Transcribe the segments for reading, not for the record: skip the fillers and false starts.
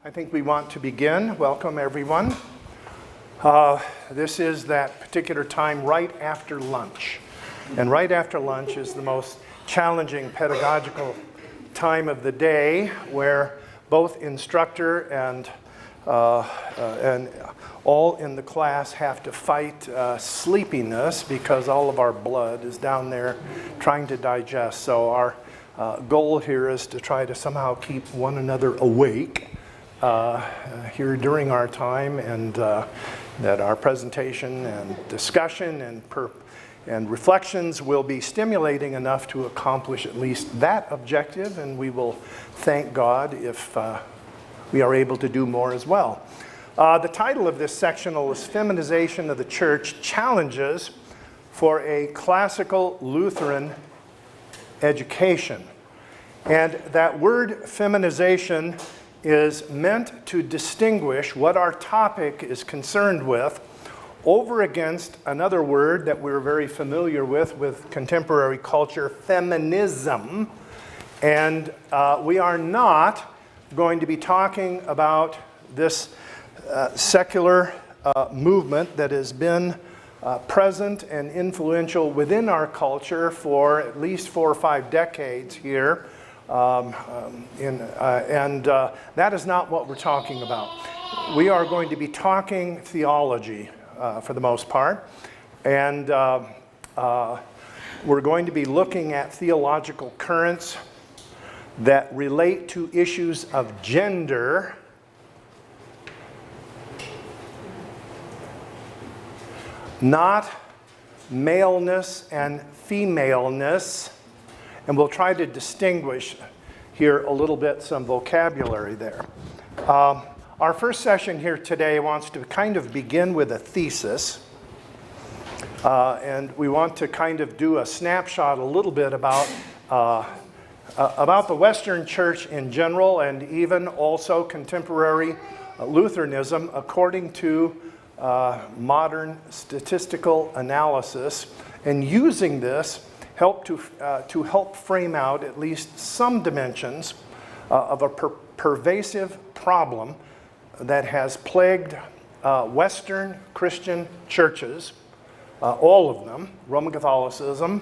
I think we want to begin. Welcome, everyone. This is that particular time right after lunch. And right after lunch is the most challenging pedagogical time of the day, where both instructor and all in the class have to fight sleepiness because all of our blood is down there trying to digest. So our goal here is to try to somehow keep one another awake here during our time, and that our presentation and discussion and reflections will be stimulating enough to accomplish at least that objective, and we will thank God if we are able to do more as well. The title of this sectional is Feminization of the Church, Challenges for a Classical Lutheran Education. And that word feminization is meant to distinguish what our topic is concerned with over against another word that we're very familiar with contemporary culture, feminism. And we are not going to be talking about this secular movement that has been present and influential within our culture for at least 4 or 5 decades here. That is not what we're talking about. We are going to be talking theology for the most part, and we're going to be looking at theological currents that relate to issues of gender, not maleness and femaleness. And we'll try to distinguish here a little bit some vocabulary there. Our first session here today wants to kind of begin with a thesis. And we want to kind of do a snapshot a little bit about the Western Church in general, and even also contemporary Lutheranism according to modern statistical analysis, and using this to help frame out at least some dimensions of a pervasive problem that has plagued Western Christian churches, all of them, Roman Catholicism,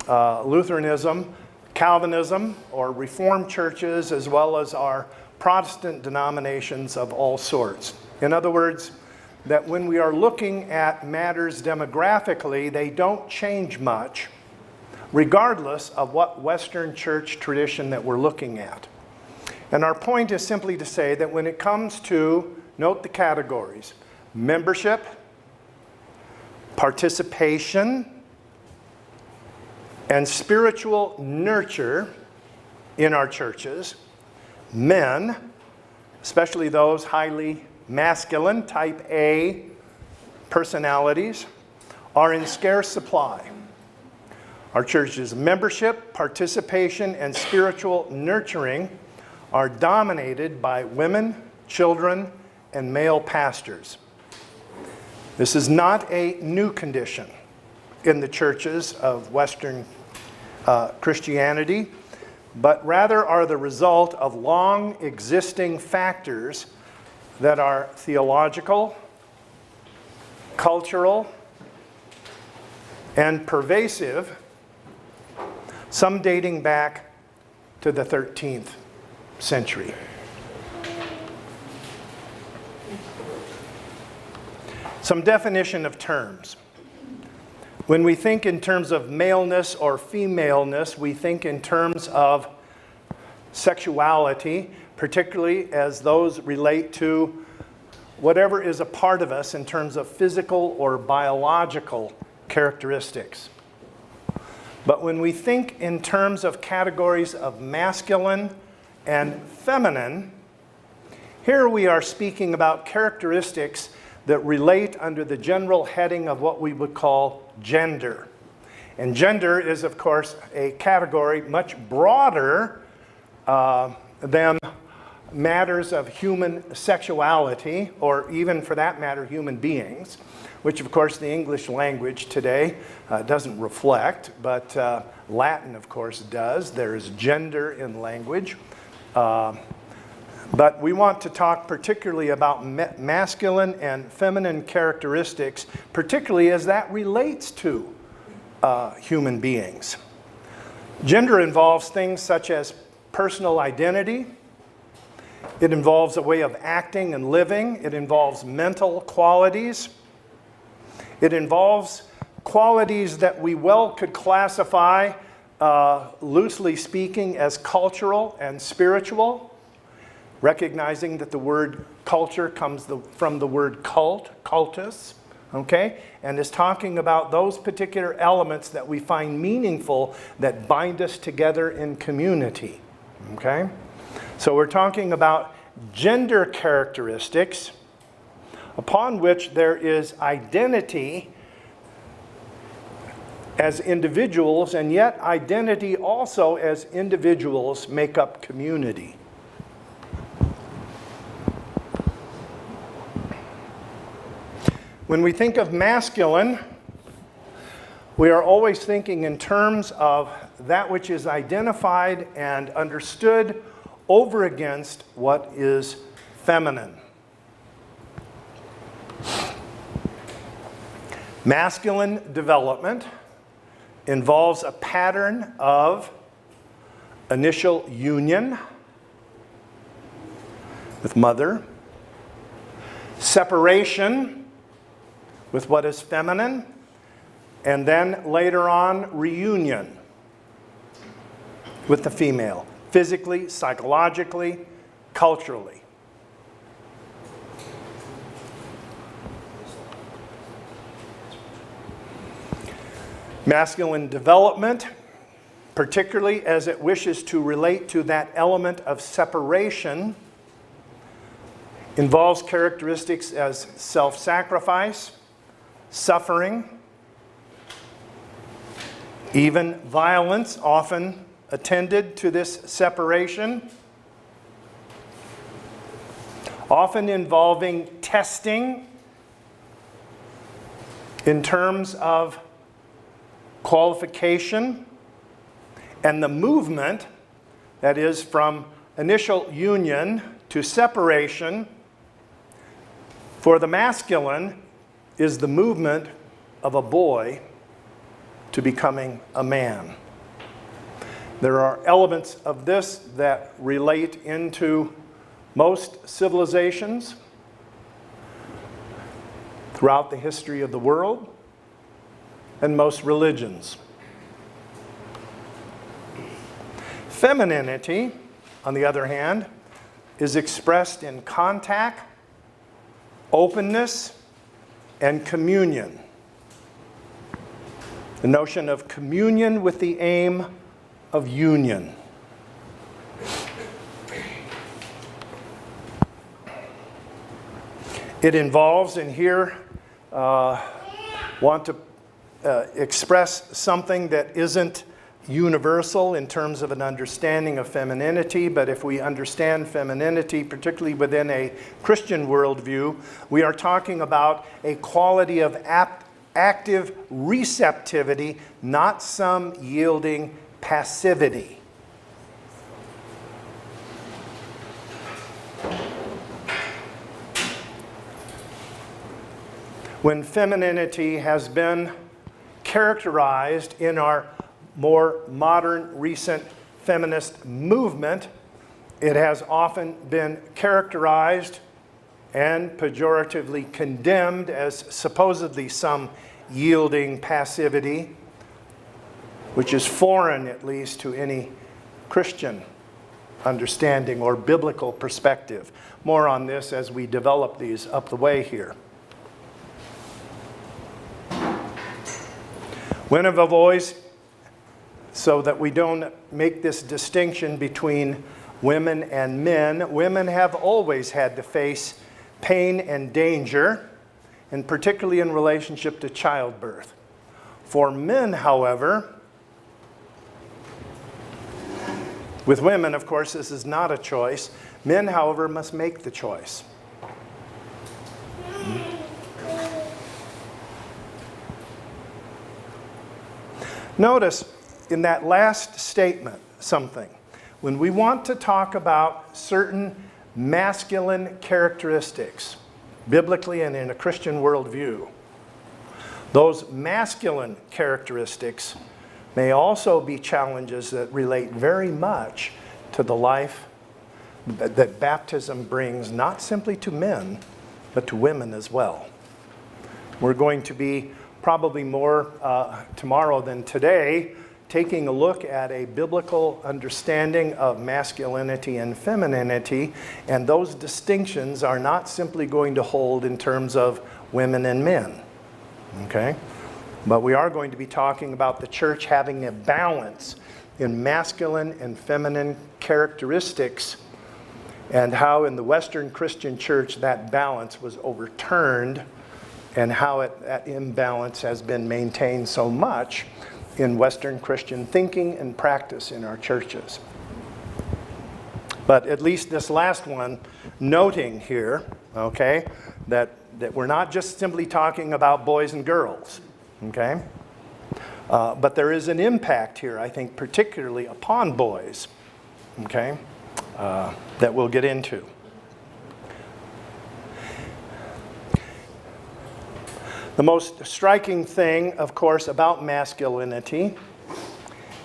Lutheranism, Calvinism, or Reformed churches, as well as our Protestant denominations of all sorts. In other words, that when we are looking at matters demographically, they don't change much, regardless of what Western church tradition that we're looking at. And our point is simply to say that when it comes to, note the categories, membership, participation, and spiritual nurture in our churches, men, especially those highly masculine, type A personalities, are in scarce supply. Our church's membership, participation, and spiritual nurturing are dominated by women, children, and male pastors. This is not a new condition in the churches of Western Christianity, but rather are the result of long existing factors that are theological, cultural, and pervasive, some dating back to the 13th century. Some definition of terms. When we think in terms of maleness or femaleness, we think in terms of sexuality, particularly as those relate to whatever is a part of us in terms of physical or biological characteristics. But when we think in terms of categories of masculine and feminine, here we are speaking about characteristics that relate under the general heading of what we would call gender. And gender is, of course, a category much broader than matters of human sexuality, or even for that matter, human beings, which of course the English language today doesn't reflect, but Latin of course does. There is gender in language. But we want to talk particularly about masculine and feminine characteristics, particularly as that relates to human beings. Gender involves things such as personal identity. It involves a way of acting and living. It involves mental qualities. It involves qualities that we well could classify, loosely speaking, as cultural and spiritual, recognizing that the word culture comes from the word cult, cultus, okay? And is talking about those particular elements that we find meaningful that bind us together in community, okay? So we're talking about gender characteristics upon which there is identity as individuals, and yet identity also as individuals make up community. When we think of masculine, we are always thinking in terms of that which is identified and understood over against what is feminine. Masculine development involves a pattern of initial union with mother, separation with what is feminine, and then later on reunion with the female, physically, psychologically, culturally. Masculine development, particularly as it wishes to relate to that element of separation, involves characteristics as self-sacrifice, suffering, even violence often attended to this separation, often involving testing in terms of qualification and the movement, that is from initial union to separation, for the masculine is the movement of a boy to becoming a man. There are elements of this that relate into most civilizations throughout the history of the world and most religions. Femininity, on the other hand, is expressed in contact, openness, and communion. The notion of communion with the aim of union. It involves, and here want to express something that isn't universal in terms of an understanding of femininity, but if we understand femininity, particularly within a Christian worldview, we are talking about a quality of active receptivity, not some yielding passivity. When femininity has been characterized in our more modern, recent feminist movement, it has often been characterized and pejoratively condemned as supposedly some yielding passivity, which is foreign, at least, to any Christian understanding or biblical perspective. More on this as we develop these up the way here. When have a voice, so that we don't make this distinction between women and men, women have always had to face pain and danger, and particularly in relationship to childbirth. For men, however, with women, of course, this is not a choice. Men, however, must make the choice. Notice in that last statement something. When we want to talk about certain masculine characteristics, biblically and in a Christian worldview. Those masculine characteristics may also be challenges that relate very much to the life that baptism brings, not simply to men, but to women as well. We're going to be probably more tomorrow than today, taking a look at a biblical understanding of masculinity and femininity, and those distinctions are not simply going to hold in terms of women and men, okay? But we are going to be talking about the church having a balance in masculine and feminine characteristics, and how in the Western Christian church that balance was overturned, and how that imbalance has been maintained so much in Western Christian thinking and practice in our churches. But at least this last one, noting here, okay, that we're not just simply talking about boys and girls, okay? But there is an impact here, I think, particularly upon boys, okay, that we'll get into. The most striking thing, of course, about masculinity,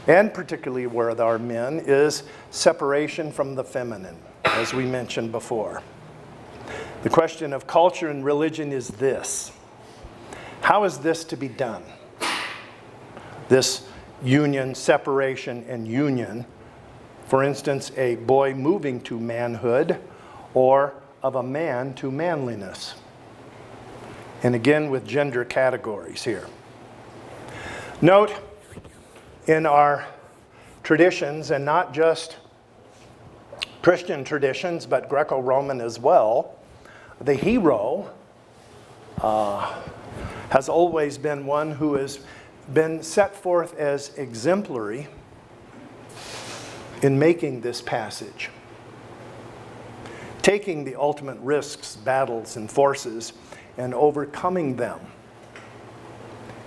and particularly with our men, is separation from the feminine, as we mentioned before. The question of culture and religion is this: how is this to be done? This union, separation, and union, for instance, a boy moving to manhood, or of a man to manliness. And again, with gender categories here. Note, in our traditions, and not just Christian traditions, but Greco-Roman as well, the hero has always been one who has been set forth as exemplary in making this passage, taking the ultimate risks, battles, and forces, and overcoming them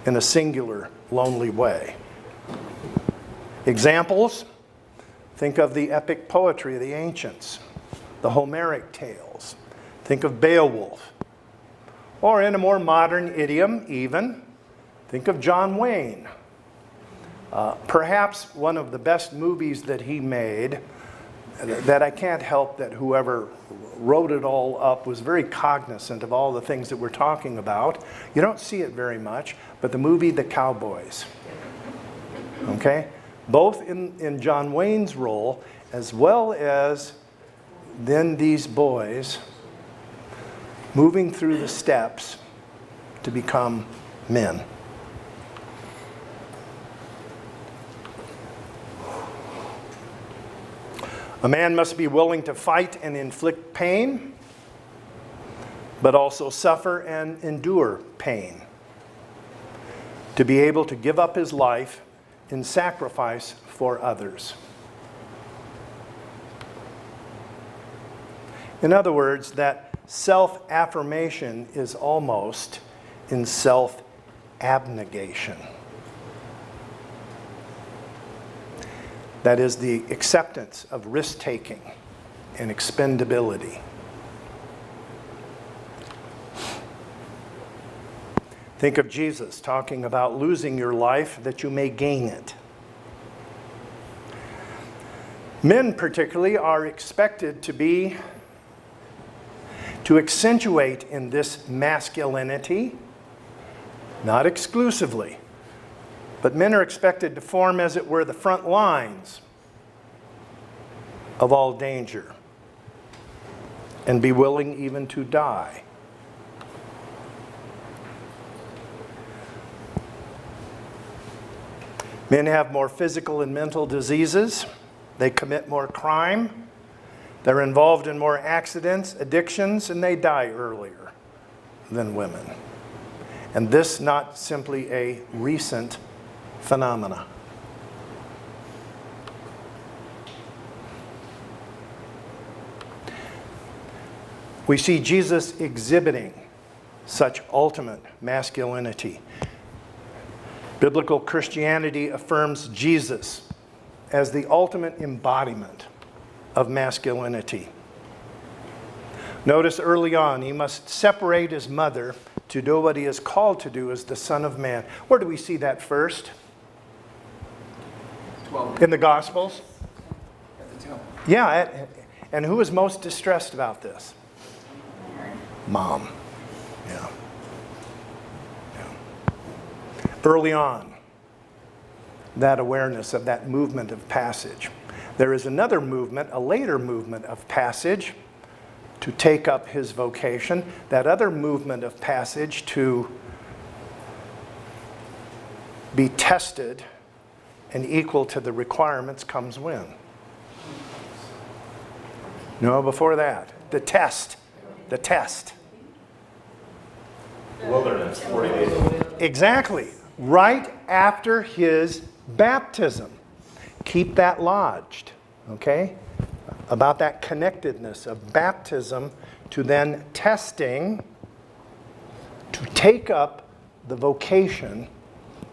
in a singular, lonely way. Examples: think of the epic poetry of the ancients, the Homeric tales. Think of Beowulf. Or in a more modern idiom even, think of John Wayne. Perhaps one of the best movies that he made, that I can't help that whoever wrote it all up was very cognizant of all the things that we're talking about. You don't see it very much, but the movie The Cowboys. Okay? Both in John Wayne's role, as well as then these boys moving through the steps to become men. A man must be willing to fight and inflict pain, but also suffer and endure pain. To be able to give up his life in sacrifice for others. In other words, that self-affirmation is almost in self-abnegation. That is the acceptance of risk-taking and expendability. Think of Jesus talking about losing your life that you may gain it. Men particularly are expected to accentuate in this masculinity, not exclusively, but men are expected to form, as it were, the front lines of all danger and be willing even to die. Men have more physical and mental diseases. They commit more crime. They're involved in more accidents, addictions, and they die earlier than women. And this not simply a recent phenomena. We see Jesus exhibiting such ultimate masculinity. Biblical Christianity affirms Jesus as the ultimate embodiment of masculinity. Notice early on, he must separate his mother to do what he is called to do as the Son of Man. Where do we see that first? 12. In the Gospels? At the temple. Yeah, and who is most distressed about this? Mom. Yeah. Early on, that awareness of that movement of passage. There is another movement, a later movement of passage to take up his vocation. That other movement of passage to be tested and equal to the requirements comes when? No, before that. The test. The test. Wilderness, 40 days. Exactly. Right after his baptism. Keep that lodged, okay? About that connectedness of baptism to then testing to take up the vocation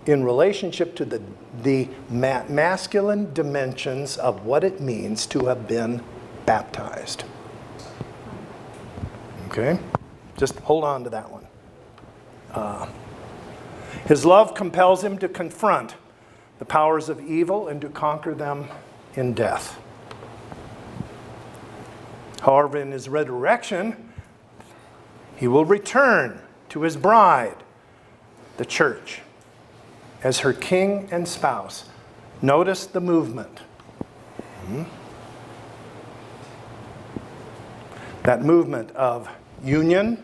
in relationship to the masculine dimensions of what it means to have been baptized. Okay? Just hold on to that one. His love compels him to confront the powers of evil and to conquer them in death. However, in his resurrection, he will return to his bride, the church, as her king and spouse. Notice the movement. That movement of union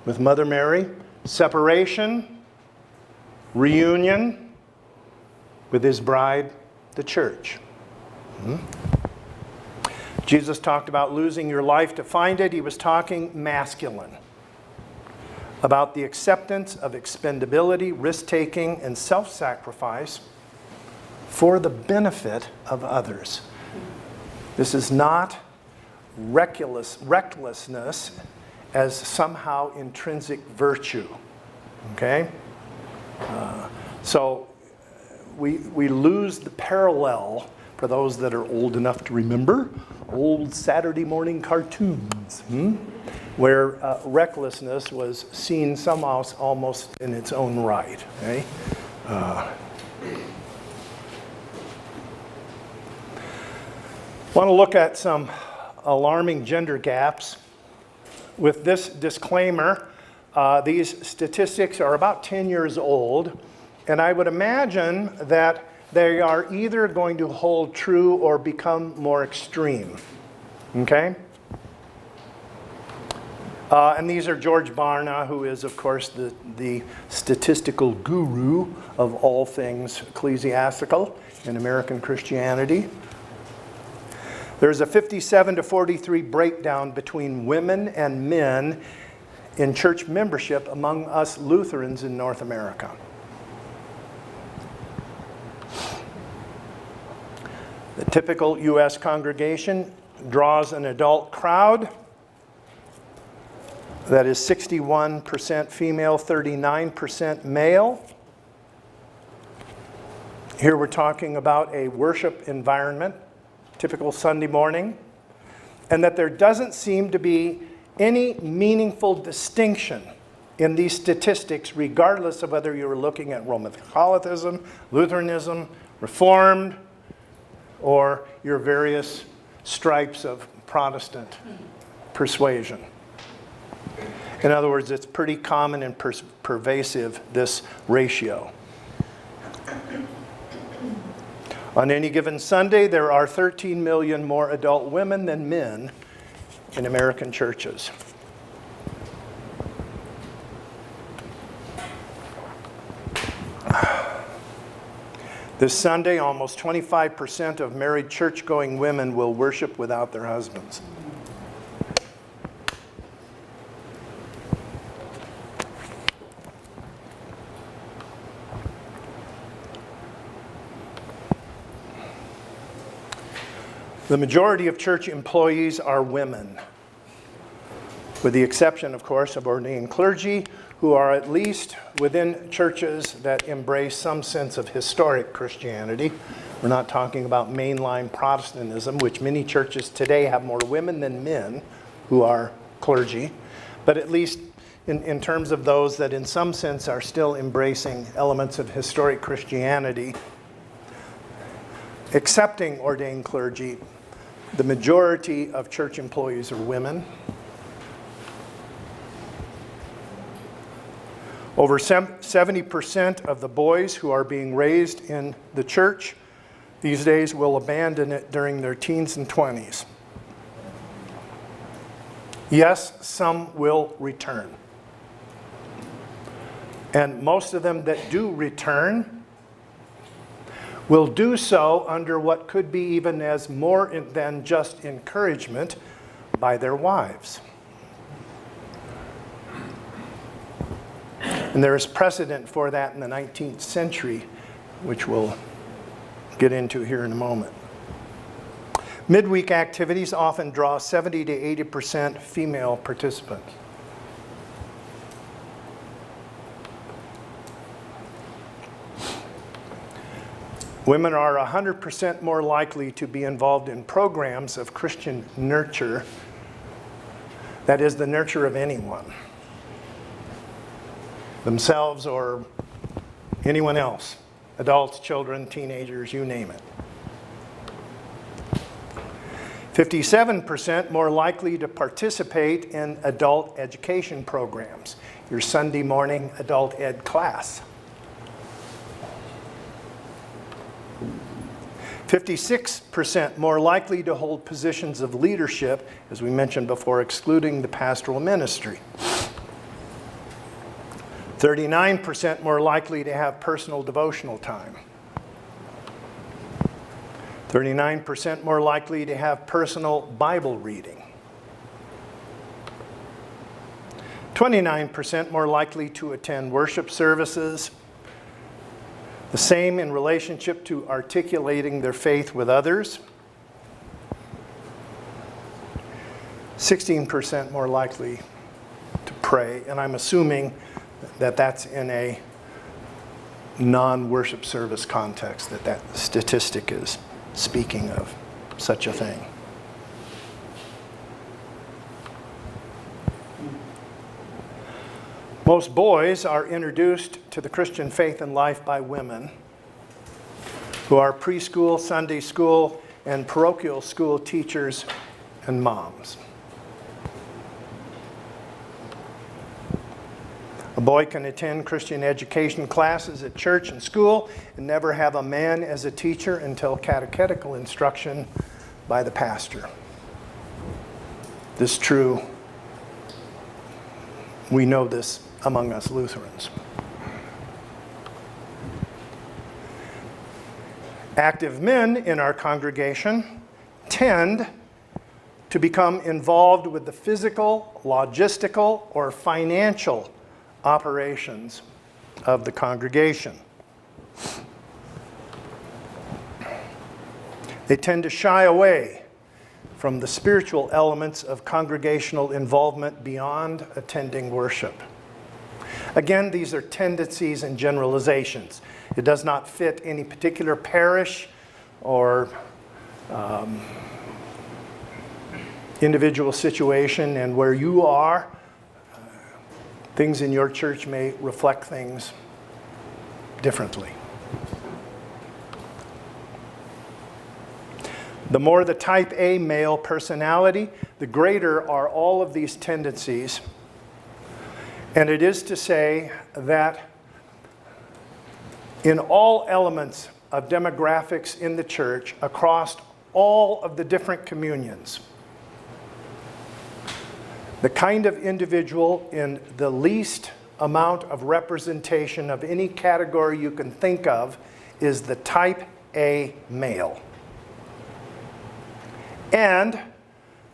with Mother Mary, separation, reunion with his bride, the church. Jesus talked about losing your life to find it. He was talking masculine, about the acceptance of expendability, risk-taking, and self-sacrifice for the benefit of others. This is not recklessness as somehow intrinsic virtue, okay? So we lose the parallel, for those that are old enough to remember, old Saturday morning cartoons, where recklessness was seen somehow almost in its own right. Okay? Want to look at some alarming gender gaps. With this disclaimer, these statistics are about 10 years old, and I would imagine that they are either going to hold true or become more extreme. Okay? And these are George Barna, who is, of course, the statistical guru of all things ecclesiastical in American Christianity. There's a 57 to 43 breakdown between women and men in church membership among us Lutherans in North America. The typical U.S. congregation draws an adult crowd that is 61% female, 39% male. Here we're talking about a worship environment, typical Sunday morning, and that there doesn't seem to be any meaningful distinction in these statistics, regardless of whether you were looking at Roman Catholicism, Lutheranism, Reformed, or your various stripes of Protestant persuasion. In other words, it's pretty common and pervasive, this ratio. On any given Sunday, there are 13 million more adult women than men in American churches. This Sunday, almost 25% of married church-going women will worship without their husbands. The majority of church employees are women, with the exception, of course, of ordained clergy, who are at least within churches that embrace some sense of historic Christianity. We're not talking about mainline Protestantism, which many churches today have more women than men, who are clergy, but at least in terms of those that in some sense are still embracing elements of historic Christianity, accepting ordained clergy, the majority of church employees are women. Over 70% of the boys who are being raised in the church these days will abandon it during their teens and 20s. Yes, some will return. And most of them that do return will do so under what could be even as more than just encouragement by their wives. And there is precedent for that in the 19th century, which we'll get into here in a moment. Midweek activities often draw 70 to 80% female participants. Women are 100% more likely to be involved in programs of Christian nurture, that is, the nurture of anyone, themselves or anyone else, adults, children, teenagers, you name it. 57% more likely to participate in adult education programs, your Sunday morning adult ed class. 56% more likely to hold positions of leadership, as we mentioned before, excluding the pastoral ministry. 39% more likely to have personal devotional time. 39% more likely to have personal Bible reading. 29% more likely to attend worship services. The same in relationship to articulating their faith with others. 16% more likely to pray, and I'm assuming that that's in a non-worship service context, that statistic is speaking of such a thing. Most boys are introduced to the Christian faith and life by women who are preschool, Sunday school, and parochial school teachers and moms. A boy can attend Christian education classes at church and school and never have a man as a teacher until catechetical instruction by the pastor. This is true. We know this among us Lutherans. Active men in our congregation tend to become involved with the physical, logistical, or financial operations of the congregation. They tend to shy away from the spiritual elements of congregational involvement beyond attending worship. Again, these are tendencies and generalizations. It does not fit any particular parish or individual situation, and where you are, things in your church may reflect things differently. The more the type A male personality, the greater are all of these tendencies. And it is to say that in all elements of demographics in the church, across all of the different communions, the kind of individual in the least amount of representation of any category you can think of is the type A male. And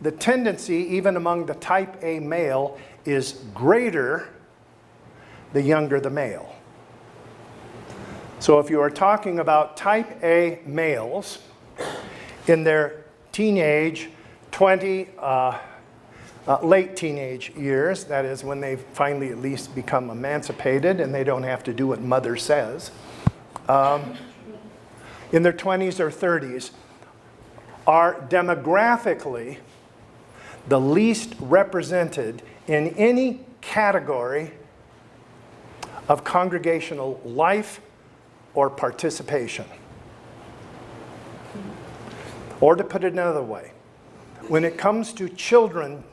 the tendency, even among the type A male, is greater the younger the male. So if you are talking about type A males in their teenage, late teenage years, that is when they finally at least become emancipated and they don't have to do what mother says, in their 20s or 30s, are demographically the least represented in any category of congregational life or participation. Or to put it another way, when it comes to children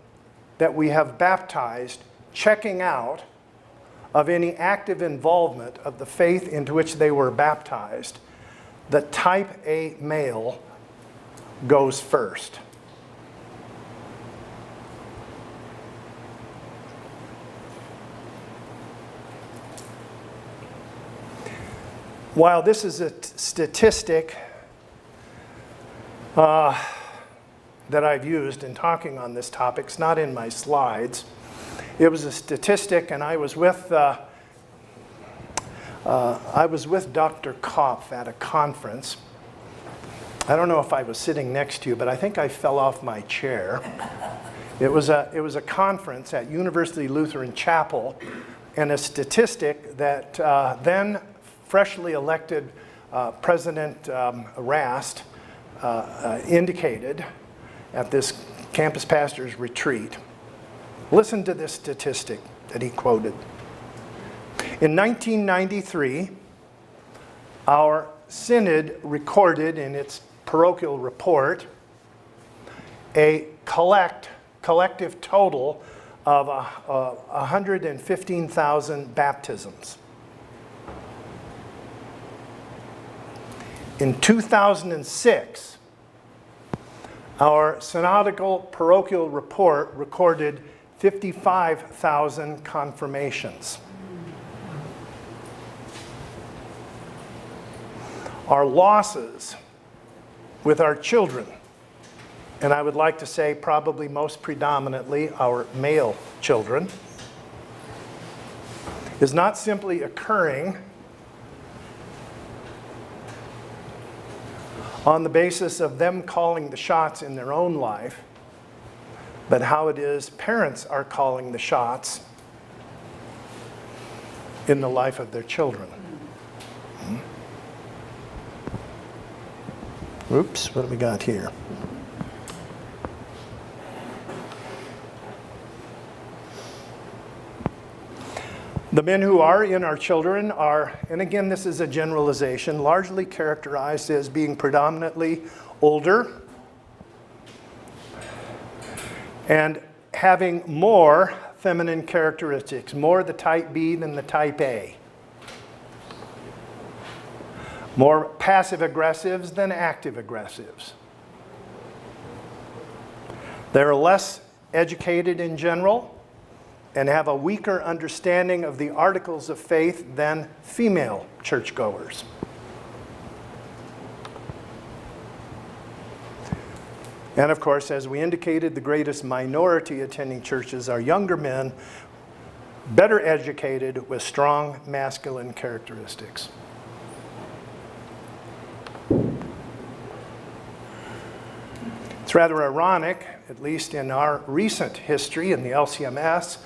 that we have baptized checking out of any active involvement of the faith into which they were baptized, the type A male goes first. While this is a statistic that I've used in talking on this topic, it's not in my slides. It was a statistic, and I was with Dr. Kopf at a conference. I don't know if I was sitting next to you, but I think I fell off my chair. It was a conference at University Lutheran Chapel, and a statistic that then freshly elected President Rast indicated at this campus pastors retreat. Listen to this statistic that he quoted. In 1993, our synod recorded in its parochial report a collective total of 115,000 baptisms. In 2006, our synodical parochial report recorded 55,000 confirmations. Our losses with our children, and I would like to say probably most predominantly our male children, is not simply occurring on the basis of them calling the shots in their own life, but how it is parents are calling the shots in the life of their children. Oops, what do we got here? The men who are in our children are, and again this is a generalization, largely characterized as being predominantly older and having more feminine characteristics, more the type B than the type A. More passive aggressives than active aggressives. They're less educated in general and have a weaker understanding of the articles of faith than female churchgoers. And of course, as we indicated, the greatest minority attending churches are younger men, better educated with strong masculine characteristics. It's rather ironic, at least in our recent history in the LCMS,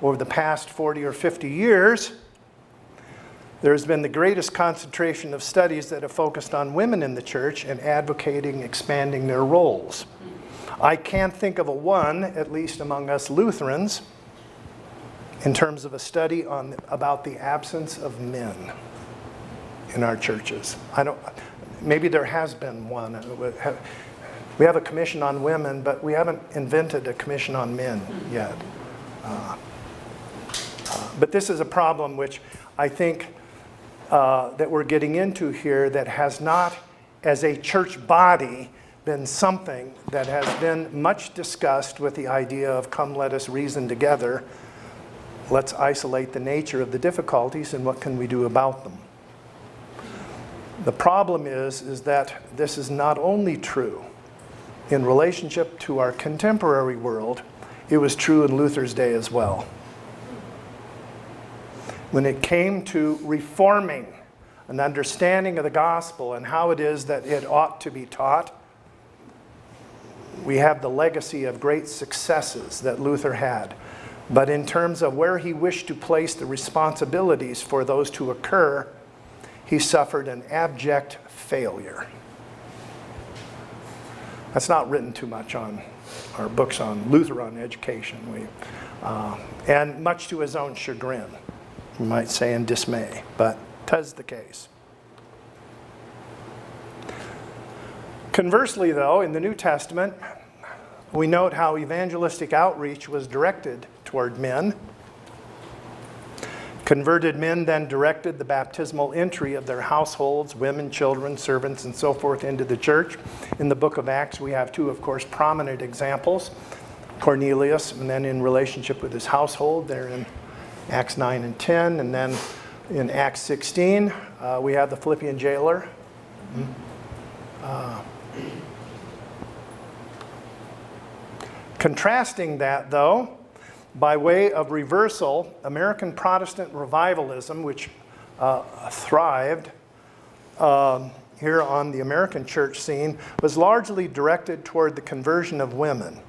over the past 40 or 50 years, there's been the greatest concentration of studies that have focused on women in the church and advocating expanding their roles. I can't think of a one, at least among us Lutherans, in terms of a study about the absence of men in our churches. Maybe there has been one. We have a commission on women, but we haven't invented a commission on men yet. But this is a problem which I think that we're getting into here that has not, as a church body, been something that has been much discussed with the idea of come let us reason together. Let's isolate the nature of the difficulties and what can we do about them. The problem is that this is not only true in relationship to our contemporary world, it was true in Luther's day as well. When it came to reforming an understanding of the gospel and how it is that it ought to be taught, we have the legacy of great successes that Luther had. But in terms of where he wished to place the responsibilities for those to occur, he suffered an abject failure. That's not written too much on our books on Lutheran education. And much to his own chagrin, you might say, and dismay, but 'tis the case. Conversely, though, in the New Testament, we note how evangelistic outreach was directed toward men. Converted men then directed the baptismal entry of their households, women, children, servants, and so forth into the church. In the book of Acts, we have two, of course, prominent examples. Cornelius, and then in relationship with his household, there in Acts 9 and 10. And then in Acts 16, we have the Philippian jailer. Contrasting that, though, by way of reversal, American Protestant revivalism, which thrived here on the American church scene, was largely directed toward the conversion of women,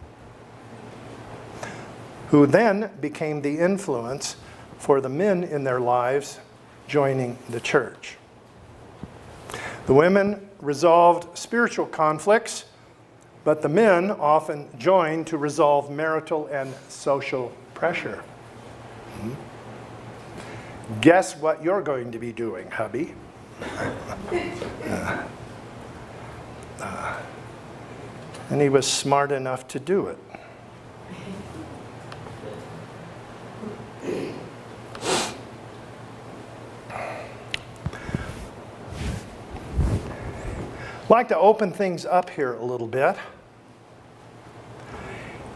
who then became the influence for the men in their lives joining the church. The women resolved spiritual conflicts, but the men often joined to resolve marital and social pressure. Guess what you're going to be doing, hubby? And he was smart enough to do it. I'd like to open things up here a little bit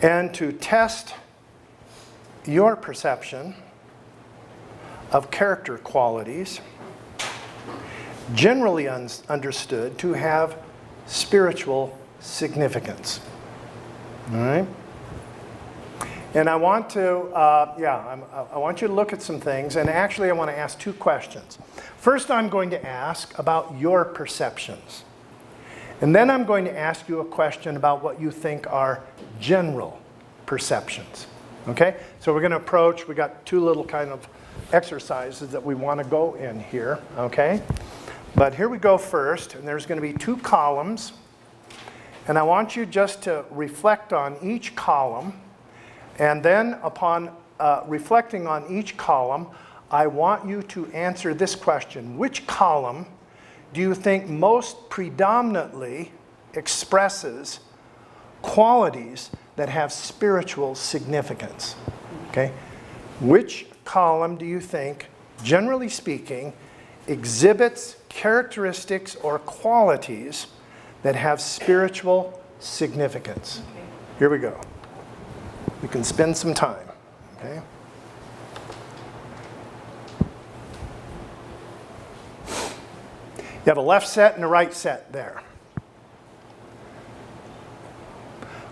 and to test your perception of character qualities generally understood to have spiritual significance. All right? And I want to, I want you to look at some things, and actually I want to ask two questions. First, I'm going to ask about your perceptions. And then I'm going to ask you a question about what you think are general perceptions. Okay? So we're going to approach, we got two little kind of exercises that we want to go in here. Okay? But here we go first, and there's going to be two columns. And I want you just to reflect on each column. And then upon reflecting on each column, I want you to answer this question. Which column do you think most predominantly expresses qualities that have spiritual significance? Okay? Which column do you think, generally speaking, exhibits characteristics or qualities that have spiritual significance? Okay. Here we go. We can spend some time. Okay? You have a left set and a right set there.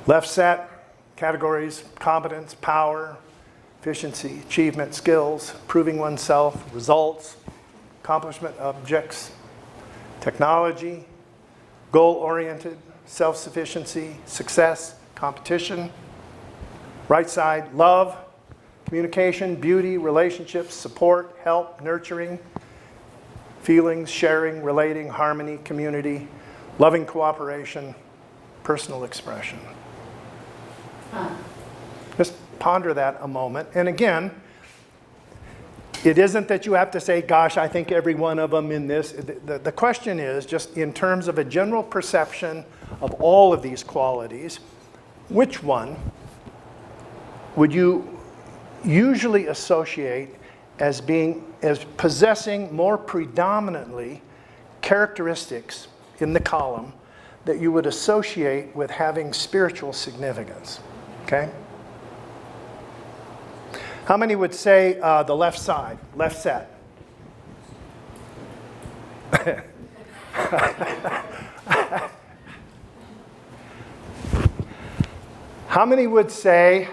Left set, categories, competence, power, efficiency, achievement, skills, proving oneself, results, accomplishment, objects, technology, goal-oriented, self-sufficiency, success, competition. Right side, love, communication, beauty, relationships, support, help, nurturing, feelings, sharing, relating, harmony, community, loving cooperation, personal expression. Just ponder that a moment. And again, it isn't that you have to say, gosh, I think every one of them in this. The question is, just in terms of a general perception of all of these qualities, which one would you usually associate as possessing more predominantly characteristics in the column that you would associate with having spiritual significance? Okay? How many would say the left side, left set? How many would say,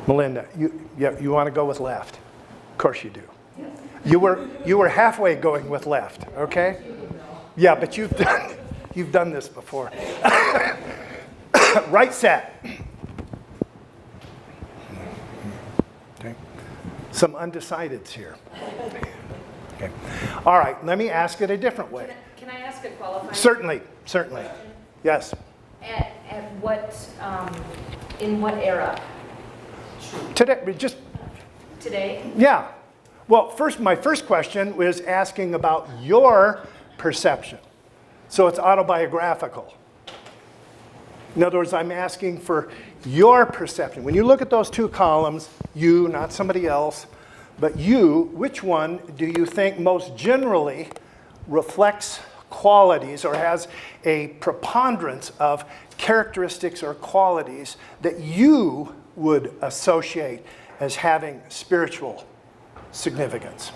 Melinda, you want to go with left? Of course you do. Yes. You were halfway going with left, okay? Yeah, but you've done this before. Right set. Okay. Some undecideds here. Okay. All right, let me ask it a different way. Can I ask a qualifying? Certainly. Yes. At what, in what era? Today, just, Today? yeah. Well, my first question was asking about your perception. So it's autobiographical. In other words, I'm asking for your perception. When you look at those two columns, you, not somebody else, but you, which one do you think most generally reflects qualities or has a preponderance of characteristics or qualities that you would associate as having spiritual significance?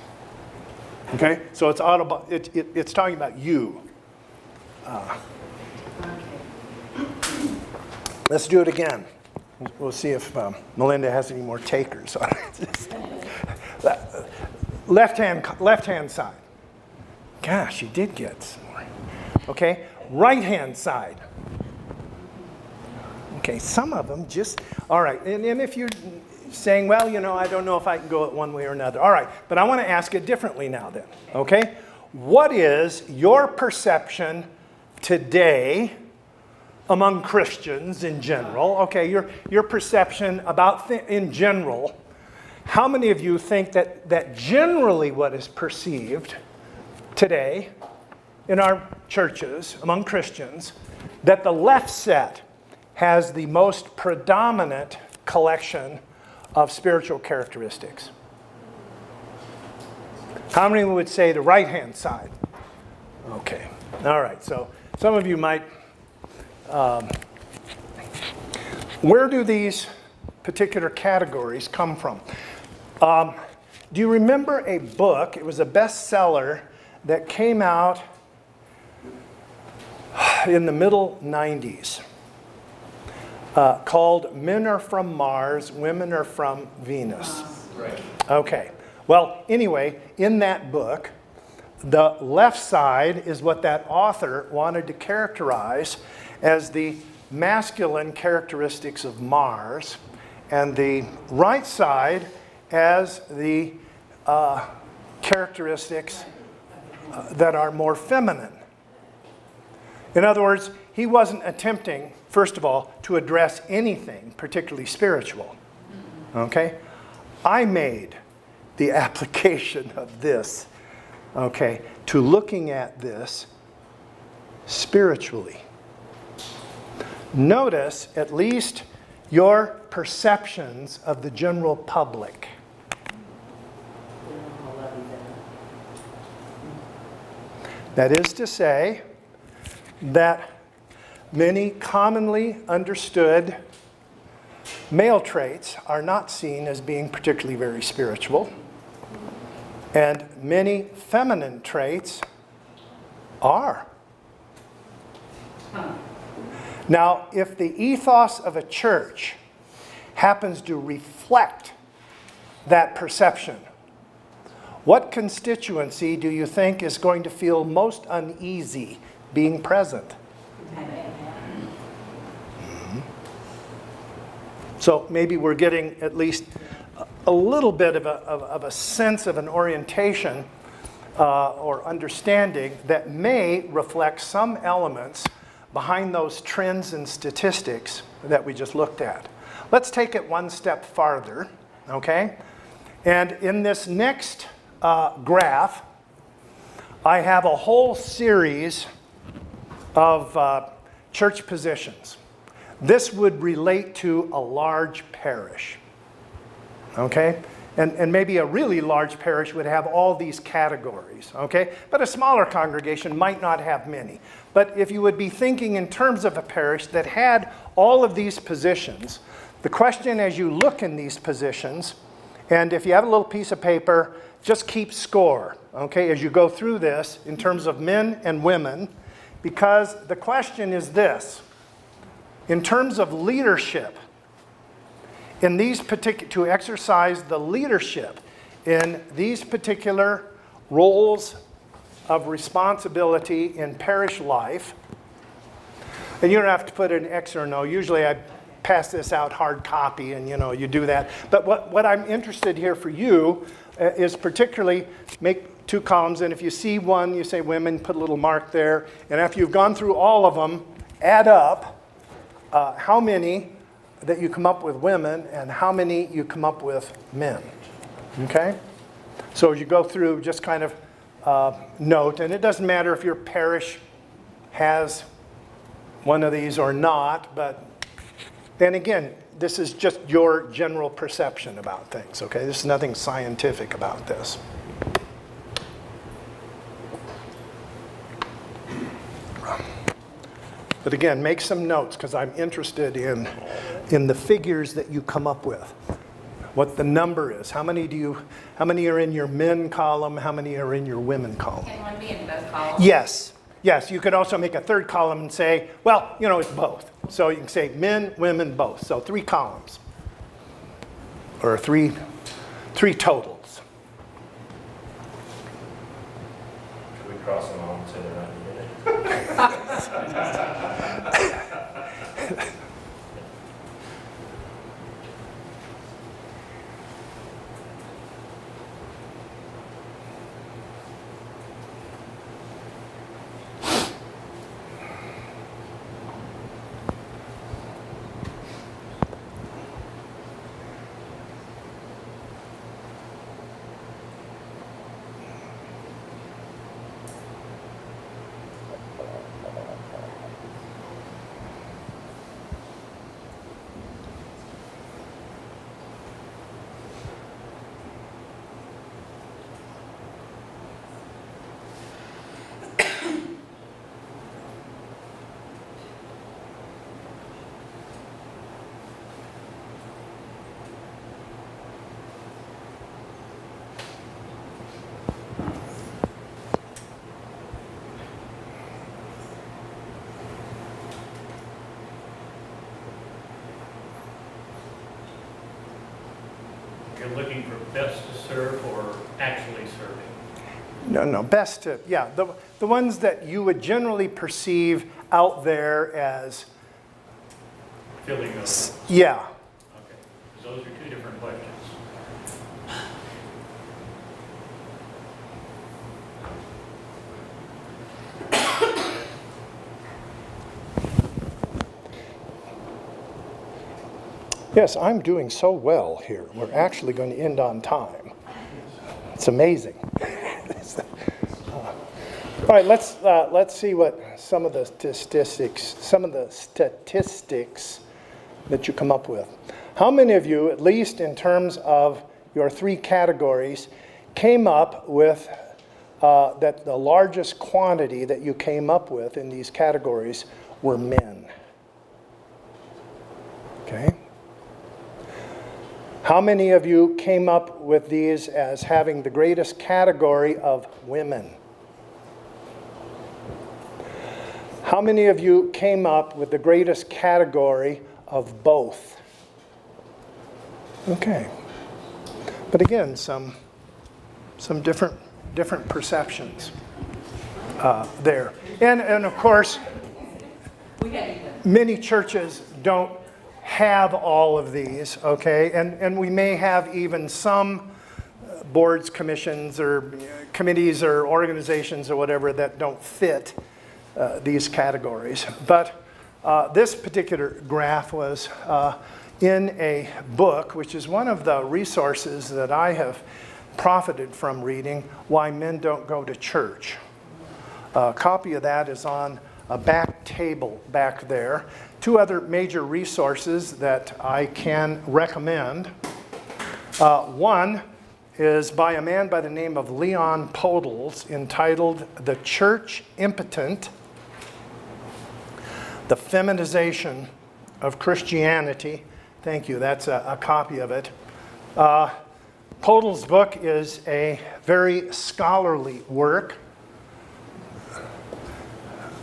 Okay, so it's talking about you. Let's do it again. We'll see if Melinda has any more takers on it. Left-hand side. Gosh, you did get some more. Okay, right-hand side. Okay, some of them just, all right. And if you're saying, well, I don't know if I can go it one way or another. All right, but I want to ask it differently now then, okay? What is your perception today among Christians in general? Okay, your perception about in general. How many of you think that generally what is perceived today in our churches, among Christians, that the left set has the most predominant collection of spiritual characteristics? How many would say the right-hand side? Okay, all right, so some of you might, where do these particular categories come from? Do you remember a book? It was a bestseller that came out in the middle 90s called Men Are From Mars, Women Are From Venus. Right. Okay. Well, anyway, in that book, the left side is what that author wanted to characterize as the masculine characteristics of Mars, and the right side as the characteristics that are more feminine. In other words, he wasn't attempting, first of all, to address anything particularly spiritual. Okay? I made the application of this, okay, to looking at this spiritually. Notice at least your perceptions of the general public. That is to say that many commonly understood male traits are not seen as being particularly very spiritual, and many feminine traits are. Now, if the ethos of a church happens to reflect that perception, what constituency do you think is going to feel most uneasy being present? So maybe we're getting at least a little bit of a sense of an orientation or understanding that may reflect some elements behind those trends and statistics that we just looked at. Let's take it one step farther, okay? And in this next graph, I have a whole series of church positions. This would relate to a large parish, okay? And maybe a really large parish would have all these categories, okay? But a smaller congregation might not have many. But if you would be thinking in terms of a parish that had all of these positions, the question as you look in these positions, and if you have a little piece of paper, just keep score, okay, as you go through this in terms of men and women, because the question is this: in terms of leadership, in these to exercise the leadership in these particular roles of responsibility in parish life, and you don't have to put an X or no. Usually I pass this out hard copy and you do that. But what I'm interested here for you is particularly make two columns, and if you see one, you say women, put a little mark there, and after you've gone through all of them, add up how many that you come up with women and how many you come up with men. Okay? So as you go through, just kind of note, and it doesn't matter if your parish has one of these or not, but then again, this is just your general perception about things, okay? There's nothing scientific about this. But again, make some notes because I'm interested in the figures that you come up with. What the number is. How many are in your men column? How many are in your women column? Can one be in both columns? Yes. Yes, you could also make a third column and say, well, you know, it's both. So you can say men, women, both. So 3 columns. Or three totals. Should we cross them all and say they're not needed? You're looking for best to serve or actually serving? No, best to, yeah, the ones that you would generally perceive out there as, Filling those. yeah. Okay. Those are 2 different questions. Yes, I'm doing so well here. We're actually going to end on time. It's amazing. All right, let's see what some of the statistics that you come up with. How many of you, at least in terms of your 3 categories, came up with that the largest quantity that you came up with in these categories were men? Okay. How many of you came up with these as having the greatest category of women? How many of you came up with the greatest category of both? Okay. But again, some different perceptions there. And of course, many churches don't have all of these, okay? And we may have even some boards, commissions, or committees or organizations or whatever that don't fit these categories. But this particular graph was in a book, which is one of the resources that I have profited from reading, Why Men Don't Go to Church. A copy of that is on a back table back there. 2 other major resources that I can recommend. One is by a man by the name of Leon Podles, entitled The Church Impotent, The Feminization of Christianity. Thank you, that's a copy of it. Podles' book is a very scholarly work.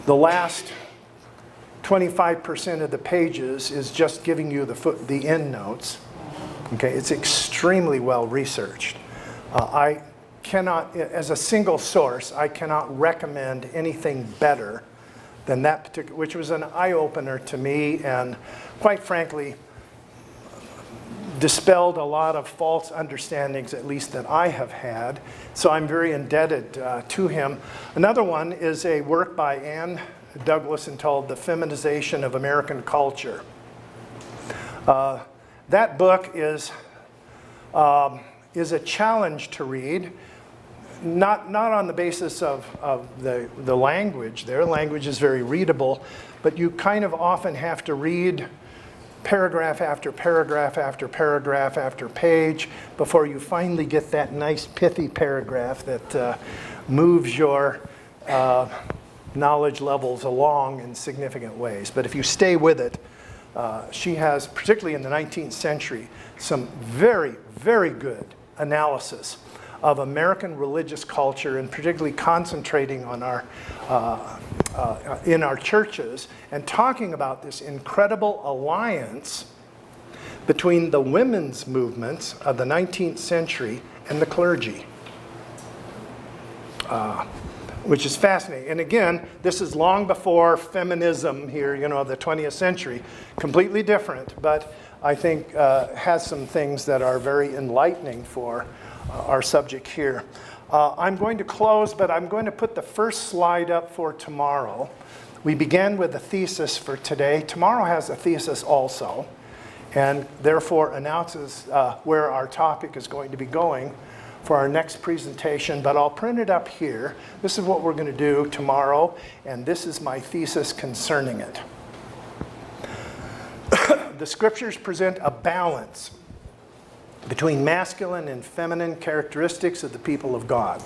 The last 25% of the pages is just giving you the end notes. Okay, it's extremely well researched. I cannot, as a single source, I cannot recommend anything better than that particular, which was an eye-opener to me, and quite frankly, dispelled a lot of false understandings, at least that I have had. So I'm very indebted to him. Another one is a work by Anne Douglas entitled The Feminization of American Culture. That book is a challenge to read, not on the basis of the language. Their language is very readable, but you kind of often have to read paragraph after paragraph after paragraph after page before you finally get that nice pithy paragraph that moves your knowledge levels along in significant ways. But if you stay with it, she has, particularly in the 19th century, some very, very good analysis of American religious culture, and particularly concentrating on in our churches and talking about this incredible alliance between the women's movements of the 19th century and the clergy, which is fascinating. And again, this is long before feminism here, the 20th century, completely different, but I think has some things that are very enlightening for our subject here. I'm going to close, but I'm going to put the first slide up for tomorrow. We began with a thesis for today. Tomorrow has a thesis also, and therefore announces where our topic is going to be going for our next presentation, but I'll print it up here. This is what we're going to do tomorrow, and this is my thesis concerning it. The scriptures present a balance between masculine and feminine characteristics of the people of God.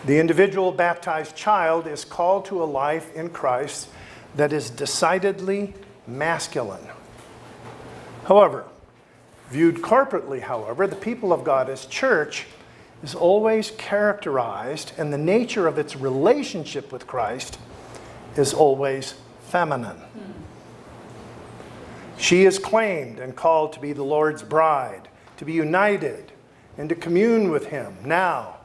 The individual baptized child is called to a life in Christ that is decidedly masculine. However, viewed corporately, the people of God as church is always characterized, and the nature of its relationship with Christ is always feminine. She is claimed and called to be the Lord's bride, to be united and to commune with Him now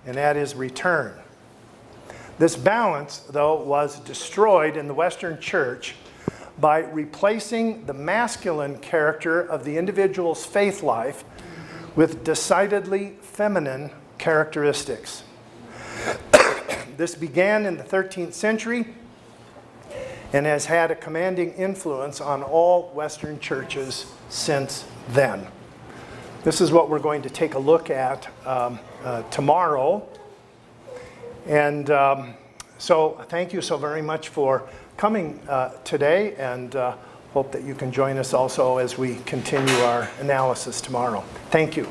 and at His return. This balance, though, was destroyed in the Western Church by replacing the masculine character of the individual's faith life with decidedly feminine characteristics. This began in the 13th century and has had a commanding influence on all Western churches since then. This is what we're going to take a look at tomorrow. And so thank you so very much for coming today, and hope that you can join us also as we continue our analysis tomorrow. Thank you.